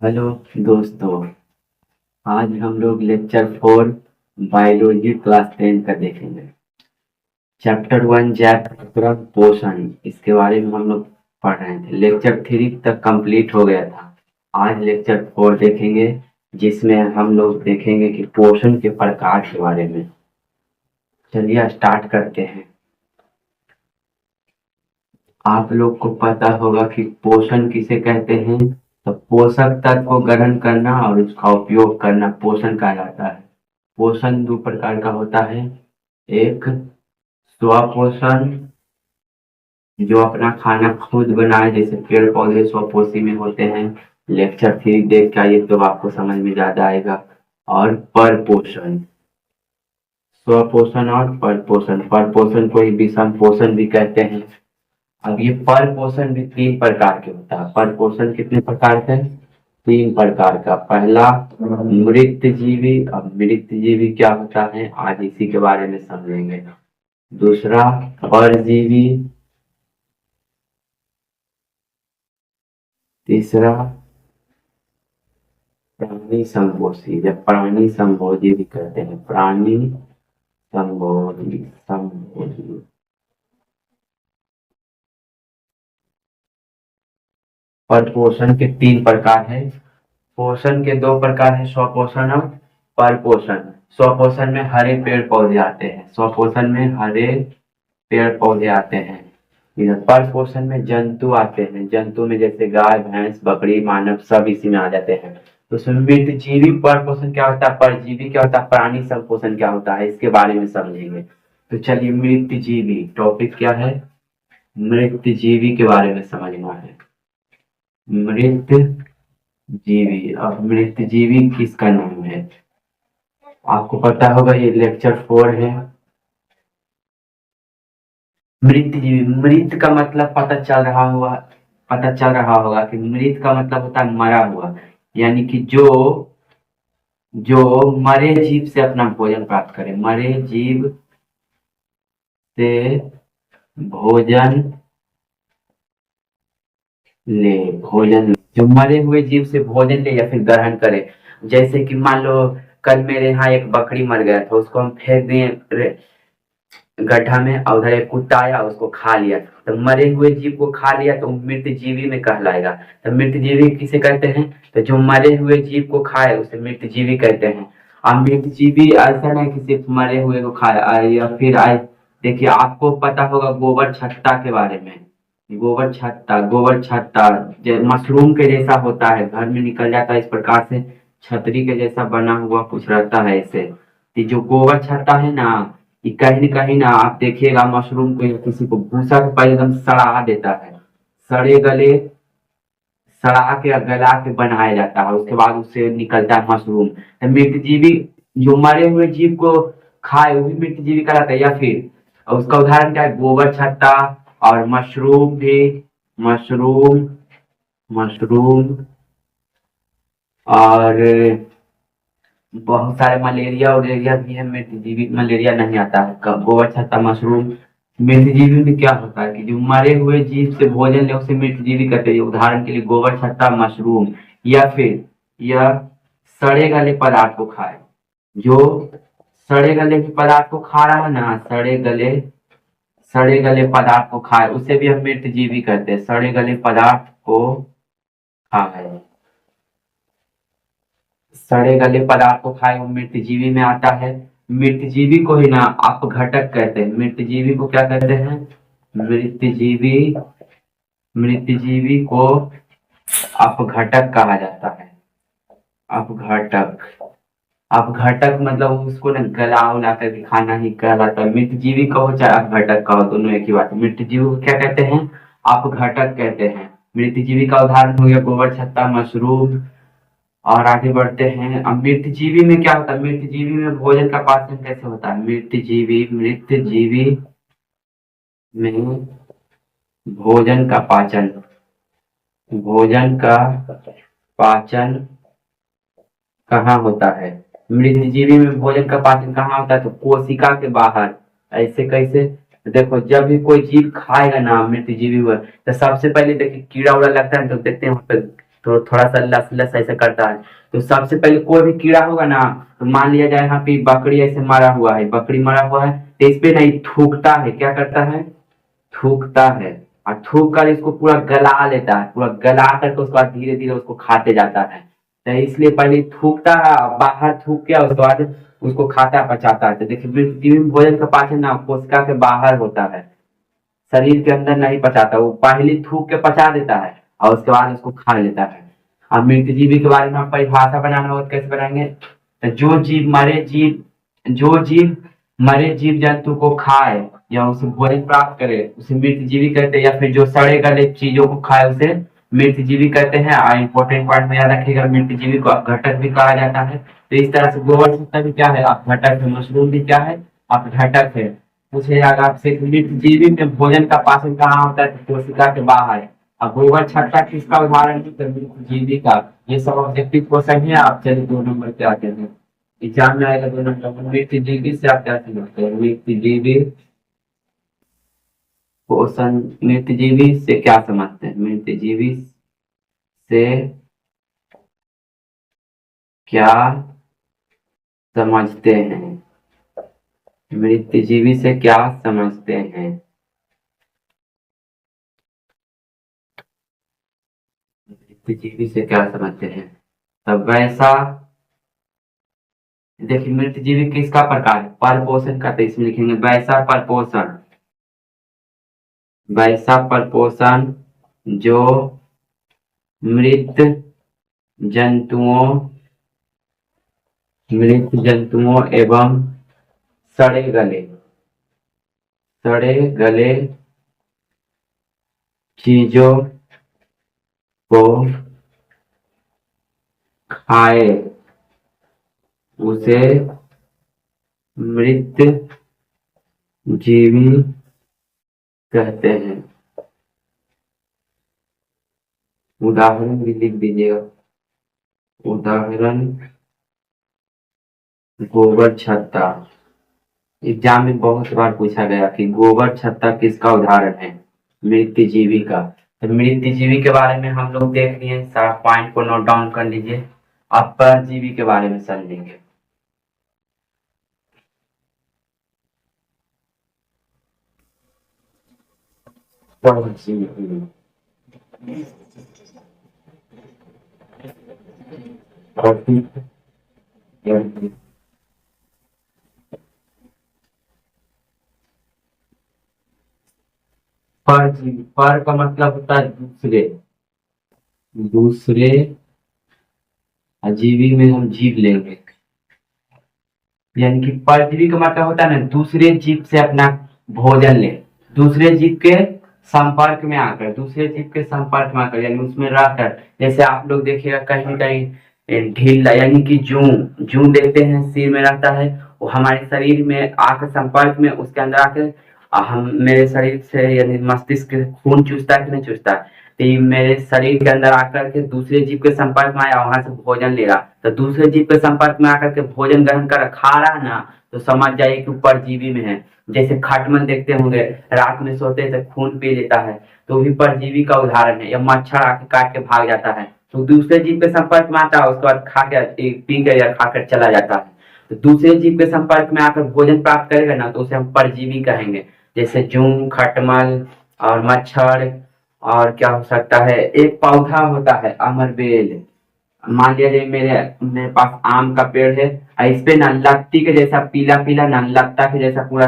Hello दोस्तों। आज हम लोग लेक्चर 4 बायोलॉजी क्लास 10 का देखेंगे। चैप्टर 1 जैव पोषण, इसके बारे में हम लोग पढ़ रहे थे। लेक्चर 3 तक कंप्लीट हो गया था। आज लेक्चर 4 देखेंगे, जिसमें हम लोग देखेंगे कि पोषण के प्रकार के बारे में। चलिए स्टार्ट करते हैं। आप लोग को पता होगा कि पोषण किसे कहते हैं। तो पोषक तत्व को ग्रहण करना और उसका उपयोग करना पोषण कहलाता है। पोषण दो प्रकार का होता है। एक स्वपोषण, जो अपना खाना खुद बनाए, जैसे पेड़ पौधे स्वपोषी में होते हैं। लेक्चर 3 देख के आइए तो आपको समझ में ज्यादा आएगा। और परपोषण, स्वपोषण और परपोषण। परपोषण को ही विषम पोषण भी कहते हैं। अब ये परपोषण भी 3 प्रकार के होता है। परपोषण कितने प्रकार के? 3 प्रकार का। पहला मृत जीवी। अब मृत जीवी क्या होता है, आज इसी के बारे में समझेंगे। दूसरा परजीवी। तीसरा प्राणी संभोजी, जब प्राणी संभोजी भी कहते हैं। प्राणी संभोजी। परपोषण के 3 प्रकार है। पोषण के 2 प्रकार है, स्वपोषण और परपोषण। स्वपोषण में हरे पेड़ पौधे आते हैं। स्वपोषण में हरे पेड़ पौधे आते हैं। इधर परपोषण में जंतु आते हैं। जंतु में जैसे गाय भैंस बकरी मानव सब इसी में आ जाते हैं। तो उसमें मृतजीवी परपोषण क्या होता है, परजीवी क्या होता है, प्राणी संपोषण क्या होता है, इसके बारे में समझेंगे। तो चलिए, मृतजीवी टॉपिक क्या है, मृतजीवी के बारे में समझना है। मृत जीवी। अब मृत जीवी किसका नाम है, आपको पता होगा, ये लेक्चर 4 है। मृत जीवी, मृत का मतलब पता चल रहा होगा कि मृत का मतलब होता है मरा हुआ। यानी कि जो जो मरे जीव से अपना भोजन प्राप्त करे। मरे जीव से भोजन भोजन जो मरे हुए जीव से भोजन ले या फिर ग्रहण करे। जैसे कि मान लो कल मेरे यहाँ एक बकरी मर गया था, उसको हम फेंक दिए गड्ढा में, और उधर एक कुत्ता आया उसको खा लिया। तो मरे हुए जीव को खा लिया तो मृत जीवी में कहलाएगा। तो मृत जीवी किसे कहते हैं, तो जो मरे हुए जीव को खाए उसे मृत जीवी कहते हैं। अब मृत जीवी ऐसा नहीं कि सिर्फ मरे हुए को खाए या फिर आए। देखिए, आपको पता होगा गोबर छत्ता के बारे में। गोबर छत्ता मशरूम के जैसा होता है, घर में निकल जाता है इस प्रकार से। छतरी के जैसा बना हुआ कुछ रहता है इसे। ये जो गोबर छत्ता है ना, ये कहीं ना आप देखिएगा मशरूम को या किसी को भूसा के पहले एकदम सड़ा देता है। सड़े गले सड़ा के गला के बनाया जाता है, उसके बाद उससे निकलता है मशरूम। तो मृतजीवी जो मरे हुए जीव को खाए वो भी मृतजीवी कहलाता है। या फिर और उसका उदाहरण क्या है, गोबर छत्ता और मशरूम भी। मशरूम मशरूम और बहुत सारे मलेरिया वलेरिया भी है। मृतजीवी मलेरिया नहीं आता है। गोबर छत्ता मशरूम। मृतजीवी में क्या होता है कि जो मरे हुए जीव से भोजन ले उसे मृतजीवी कहते हैं। उदाहरण के लिए गोबर छत्ता मशरूम। या फिर यह सड़े गले पदार्थ को खाए। जो सड़े गले के पदार्थ को खा रहा है ना, सड़े गले पदार्थ को खाए उसे भी हम मृतजीवी कहते हैं। सड़े गले पदार्थ को खाए, सड़े गले पदार्थ को खाए वो मृतजीवी में आता है। मृतजीवी को ही ना अपघटक कहते हैं। मृतजीवी को क्या कहते हैं, मृतजीवी मृतजीवी को अपघटक कहा जाता है। अपघटक अपघटक मतलब उसको ना गला उला करके खाना ही कहलाता है। मृतजीवी का हो चाहे अपघटक का हो, दोनों एक ही बात है। मृतजीवी को क्या कहते हैं, अपघटक कहते हैं। मृतजीवी का उदाहरण हो गया गोबर छत्ता मशरूम। और आगे बढ़ते हैं। अब मृतजीवी में क्या होता है, मृतजीवी में भोजन का पाचन कैसे होता है। मृतजीवी में भोजन का पाचन कहाँ होता है। मृतजीवी में भोजन का पाचन कहाँ होता है, तो कोशिका के बाहर। ऐसे कैसे, देखो जब भी कोई जीव खाएगा ना मृतजीवी हुआ, तो सबसे पहले देखिए कीड़ा उड़ा लगता है तो देखते हैं वहाँ पे तो थोड़ा सा लस लस ऐसे करता है। तो सबसे पहले कोई भी कीड़ा होगा ना, तो मान लिया जाए यहाँ पे बकरी ऐसे मरा हुआ है, बकरी मरा हुआ है, तो इस पे नहीं थूकता है, क्या करता है, थूकता है, और थूक कर इसको पूरा गला लेता है, पूरा गला करके उसके बाद धीरे धीरे उसको खाते जाता है। तो इसलिए पहले थूकता है, बाहर थूक के उसके बाद उसको खाता पचाता है। तो देखिए भोजन का पाचन ना कोशिका के बाहर होता है, शरीर के अंदर नहीं पचाता, वो पहले थूक के पचा देता है और उसके बाद उसको खा लेता है। अब मृतजीवी के बारे में हम परिभाषा बनाना हो तो कैसे बनाएंगे, तो जो जीव मरे जीव जंतु को खाए या उसे भोजन प्राप्त करे उसे मृतजीवी कहते हैं, या फिर जो सड़े गले चीजों को खाए उसे मृतजीवी कहते हैं। और इम्पोर्टेंट पॉइंट में याद रखिएगा, मृतजीवी को अपघटक भी कहा जाता है। तो इस तरह से गोबर सत्ता भी क्या है, अपघटक है, मशरूम भी क्या है, अपघटक है। पूछे जाएगा आपसे मृतजीवी में भोजन का पाचन कहाँ होता है, तो कोशिका के बाहर। अब गोबर छत्ता किसका उदाहरण है, तो मृतजीवी का। ये सब ऑब्जेक्टिव क्वेश्चन है। आप चलिए 2 नंबर पे आते हैं, एग्जाम में आएगा 2 नंबर। मृतजीवी से आप क्या समझते हैं, मृतजीवी क्वेश्चन, मृतजीवी से क्या समझते हैं, मृतजीवी से क्या समझते हैं, मृतजीवी से क्या समझते हैं, मृतजीवी से क्या समझते हैं। तब वैसा, देखिए मृतजीवी किसका प्रकार है, परपोषण का, तो इसमें लिखेंगे वैसा परपोषण, वैसा परपोषण जो मृत जंतुओं एवं सड़े गले चीजों को खाए उसे मृत जीवी कहते हैं। उदाहरण भी लिख दीजिएगा, उदाहरण गोबर छत्ता। एग्जाम में बहुत बार पूछा गया कि गोबर छत्ता किसका उदाहरण है, मृतजीवी का। तो मृतजीवी के बारे में हम लोग देख लिए, सारा पॉइंट को नोट डाउन कर लीजिए। अब परजीवी के बारे में समझेंगे। परजीवी, परजीवी, पर का मतलब होता है दूसरे, दूसरे अजीवी में हम जीव लेंगे, यानी कि परजीवी का मतलब होता है ना दूसरे जीव से अपना भोजन ले, दूसरे जीव के संपर्क में आकर, दूसरे जीव के संपर्क में आकर, यानी उसमें रहकर। जैसे आप लोग देखिएगा कहीं कहीं ढील, यानी कि जूं, जूं देखते हैं सिर में रहता है, वो हमारे शरीर में आकर संपर्क में, उसके अंदर आकर हम मेरे शरीर से यानी मस्तिष्क खून चूसता है कि नहीं चूसता है, तो ये मेरे शरीर के अंदर आकर के दूसरे जीव के संपर्क में आया, वहां से भोजन ले रहा, तो दूसरे जीव के संपर्क में आकर के भोजन ग्रहण कर खा रहा है ना, तो समझ जाइए कि परजीवी में है। जैसे खटमल देखते होंगे, रात में सोते हैं तो खून पी लेता है, तो भी परजीवी का उदाहरण है। या मच्छर आके काट के भाग जाता है, तो दूसरे जीव के संपर्क में आता है, उसके बाद खा के पी कर या खाकर चला जाता है। तो दूसरे जीव के संपर्क में आकर भोजन प्राप्त करेगा ना, तो उसे हम परजीवी कहेंगे। जैसे जूं, खटमल और मच्छर। और क्या हो सकता है, एक पौधा होता है अमरबेल, मान लिया जाए मेरे मेरे पास आम का पेड़ है, और इस पे ना लत्ती के जैसा पीला पीला ना लत्ता के जैसा पूरा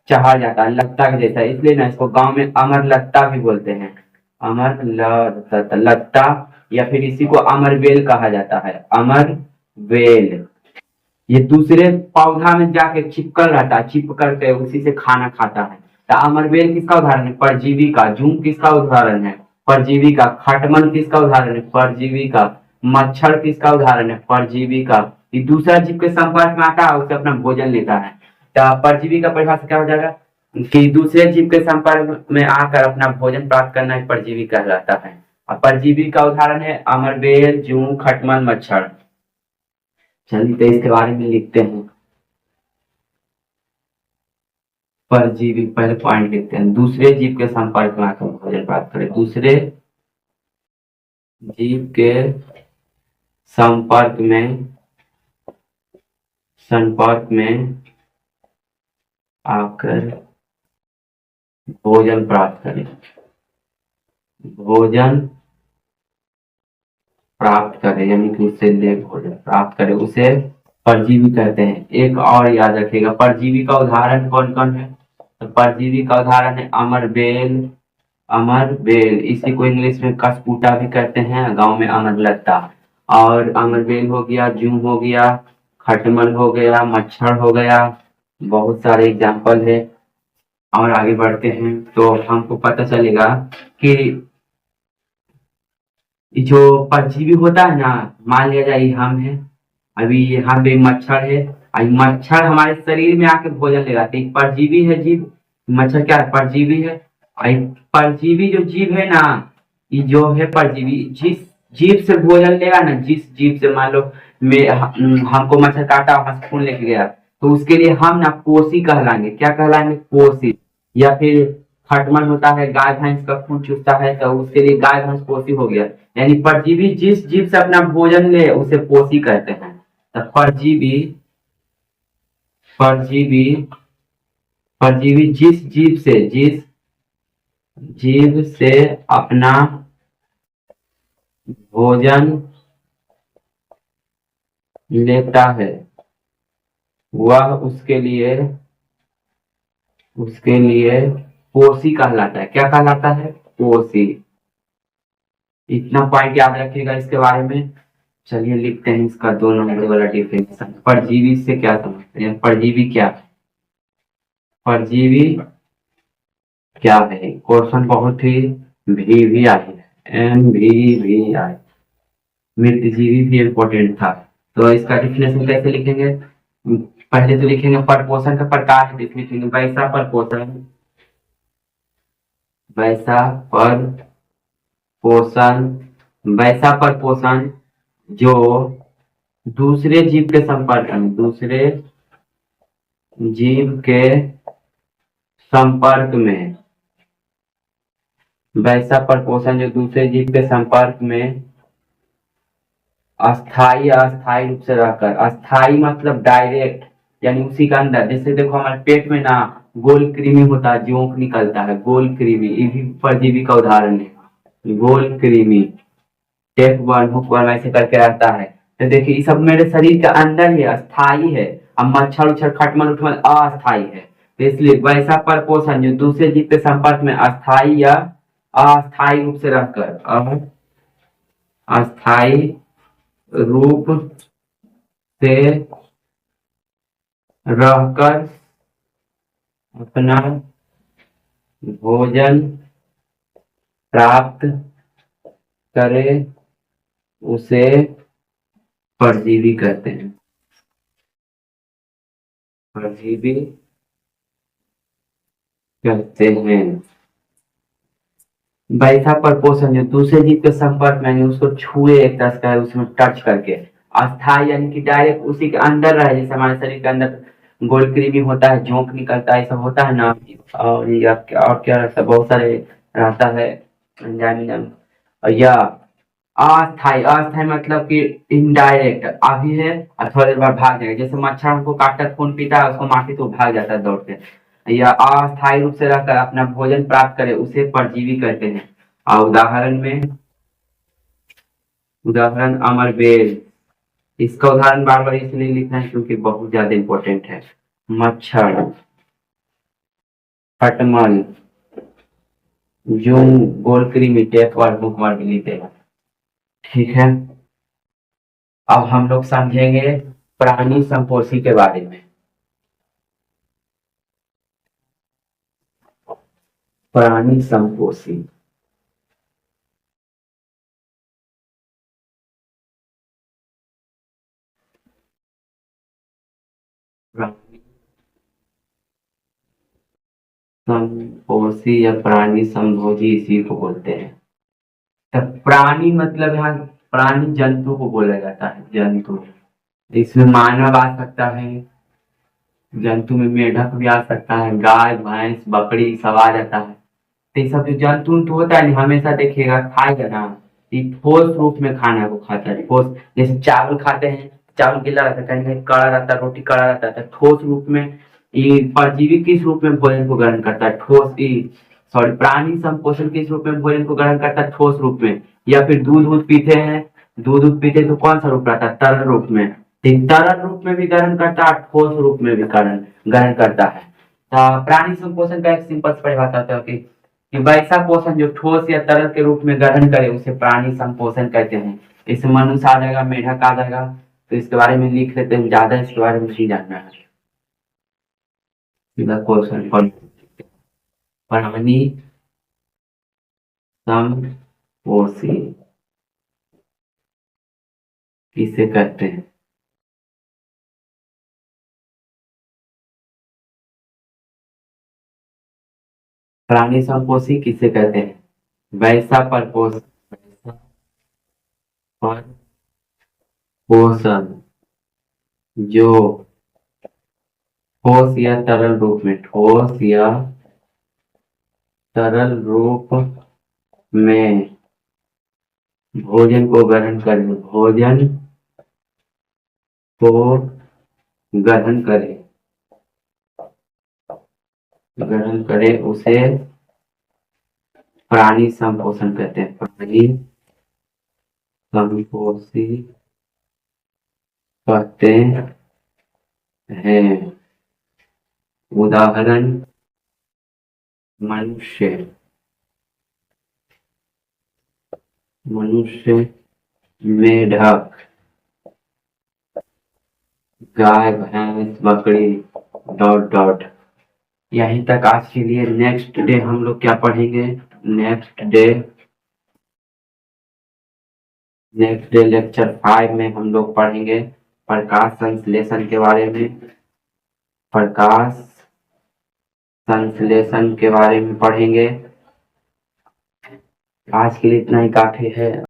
चढ़ जाता है, लत्ता के जैसा, इसलिए ना इसको गांव में अमर लत्ता भी बोलते हैं, अमर लत्ता, या फिर इसी को अमर बेल कहा जाता है, अमर बेल। ये दूसरे पौधा में जाके चिपकल रहता है, चिपक करके उसी से खाना खाता है। तो अमरबेल किसका उदाहरण है, परजीवी का। जूं किसका उदाहरण है, परजीवी का। खटमल किसका उदाहरण है, परजीवी का। मच्छर किसका उदाहरण है, परजीवी का। ये दूसरा जीव के संपर्क में आता है, उसे अपना भोजन लेता है। तो परजीवी का परिभाषा क्या हो जाएगा, कि दूसरे जीव के संपर्क में आकर अपना भोजन प्राप्त करना एक परजीवी कहलाता है। और परजीवी का उदाहरण है अमरबेल, जूं, खटमल, मच्छर। चलिए तो इसके बारे में लिखते हैं। परजीवी, पहले पॉइंट लिखते हैं, दूसरे जीव के संपर्क में आकर भोजन प्राप्त करें, दूसरे जीभ के संपर्क में आकर भोजन प्राप्त करें। भोजन प्राप्त करे यानी कि उससे ले भोजन प्राप्त करे उसे परजीवी कहते हैं। एक और याद रखिएगा, परजीवी का उदाहरण कौन कौन है? तो परजीवी का उदाहरण है अमरबेल, इसी को इंग्लिश में कसपुटा भी कहते हैं, गांव में अमरलता। और अमरबेल हो गया, जूं हो गया, खटमल हो गया, मच्छर हो गया, बहुत सारे एग्जाम्पल है। और आगे बढ़ते हैं तो हमको पता चलेगा कि ये जो परजीवी होता है ना, मान लिया जाए हम है, अभी यहाँ पे मच्छर है, अभी मच्छर हमारे शरीर में आके भोजन ले जाते हैं। परजीवी है जीव, मच्छर क्या है? परजीवी है। और परजीवी जो जीव है ना, ये जो है परजीवी, जिस जीव से भोजन लेगा ना, जिस जीव से मान लो हमको मच्छर काटा, वहां से खून लेके गया, तो उसके लिए हम ना पोषी कहलाएंगे। क्या कहलाएंगे? पोषी। या फिर खटमल होता है, गाय भैंस का खून चूसता है, तो उसके लिए गाय भैंस पोषी हो गया। यानी परजीवी जिस जीव से अपना भोजन ले उसे पोषी कहते हैं। तो परजीवी परजीवी जिस जीव से अपना भोजन लेता है, वह उसके लिए पोषी कहलाता है। क्या कहलाता है? पोषी। इतना पॉइंट याद रखिएगा इसके बारे में। चलिए लिखते हैं इसका 2 नंबर वाला डिफिनेशन। परजीवी से क्या समझते हैं? परजीवी क्या है? परजीवी क्या है? क्वेश्चन बहुत ही भी आई है, MVVI। मृतजीवी भी इम्पोर्टेंट था। तो इसका डिफिनेशन कैसे लिखेंगे? पहले तो लिखेंगे परपोषण का प्रकार लिखेंगे, वैसा परपोषण वैसा परपोषण जो दूसरे जीव के संपर्क में वैसा परपोषण जो दूसरे जीव के संपर्क में अस्थाई अस्थाई रूप से रहकर, अस्थाई मतलब डायरेक्ट, यानी उसी के अंदर। जैसे देखो हमारे पेट में ना गोल कृमि होता है, जोंक निकलता है, गोल कृमि, ये भी परजीवी का उदाहरण है। गोल कृमि, टेप वर्म, हुक वर्म ऐसे करके रहता है। तो देखिए ये सब मेरे शरीर के अंदर ही अस्थाई है। अब मच्छर उच्छर खटमल उठमल अस्थाई है। तो इसलिए वैसा परपोषण जो दूसरे जीव के संपर्क में अस्थाई या अस्थाई रूप से रहकर, अस्थाई रूप से रहकर अपना भोजन प्राप्त करे उसे परजीवी कहते हैं। परजीवी कहते हैं। वैसा परपोषण जो दूसरे जीव के संपर्क में, उसको छुए, एक तरह से उसमें टच करके। अस्थाई यानी कि डायरेक्ट उसी के अंदर रहे, जैसे हमारे शरीर के अंदर गोल कृमि होता है, जोंक निकलता है, सब होता है ना। और क्या रहता है? बहुत सारे रहता है एंजाइम। या अस्थाई, अस्थाई मतलब कि इनडायरेक्ट, अभी है और थोड़ी देर बाद भाग जाएगा। जैसे मच्छर हमको काटकर खून पीता है, उसको मारती तो भाग जाता है दौड़ के। या अस्थायी रूप से रहकर अपना भोजन प्राप्त करे उसे परजीवी कहते हैं। और उदाहरण अमरबेल। इसका उदाहरण बार बार इसलिए लिखना है क्योंकि बहुत ज्यादा इंपॉर्टेंट है। मच्छर, खटमल, जूं, गोल कृमि, टेपवार, बुकमार भी लिखते हैं। ठीक है, अब हम लोग समझेंगे प्राणी संपोषी के बारे में। प्राणी संपोषी संपोषी या प्राणी संभोजी इसी को बोलते हैं। तो प्राणी मतलब यहाँ प्राणी जंतु को बोला जाता है, जंतु। इसमें मानव आ सकता है, जंतु में मेढक भी आ सकता है, गाय भैंस बकरी सब आ जाता है। तो ये सब जो जंतु उंतु होता है हमेशा देखिएगा खाएगा ना, ये ठोस रूप में खाना को खाता है। ठोस जैसे चावल खाते हैं, चावल गीला रहता है, कहीं कहीं कड़ा रहता है, रोटी कड़ा रहता है। ठोस रूप में ये परजीवी किस रूप में भोजन को ग्रहण करता है? ठोस सॉरी, प्राणी संपोषण किस रूप में भोजन को ग्रहण करता है? ठोस रूप में। या फिर दूध दूध पीते हैं, दूध दूध पीते तो कौन सा रूप रहता है? तरल रूप में। ठीक, तरल रूप में भी ग्रहण करता है, ठोस रूप में भी ग्रहण ग्रहण करता है। प्राणी संपोषण का एक सिंपल परिभाषा था कि वैसा पोषण जो ठोस या तरल के रूप में ग्रहण करे उसे प्राणी संपोषण कहते हैं। इसमें मनुष्य आ जाएगा, मेढक आ जाएगा, तो इसके बारे में लिख लेते हैं, ज्यादा इसके बारे में नहीं जानना है। सीधा क्वेश्चन प्राणी संपोषी किसे कहते हैं? प्राणी संपोषी किसे कहते हैं? वैसा परपोष वैसा परपोषण जो ठोस या तरल रूप में, ठोस या तरल रूप में भोजन को ग्रहण करे, भोजन को ग्रहण करे, ग्रहण करे उसे प्राणी संपोषण कहते हैं। प्राणी संपोषी कहते हैं। उदाहरण मनुष्य, मनुष्य, मेढक, गाय, भैंस, बकरी, डॉट डॉट। यहीं तक आज के लिए। नेक्स्ट डे हम लोग क्या पढ़ेंगे? नेक्स्ट डे लेक्चर 5 में हम लोग पढ़ेंगे प्रकाश संश्लेषण के बारे में। प्रकाश संश्लेषण के बारे में पढ़ेंगे। आज के लिए इतना ही काफी है।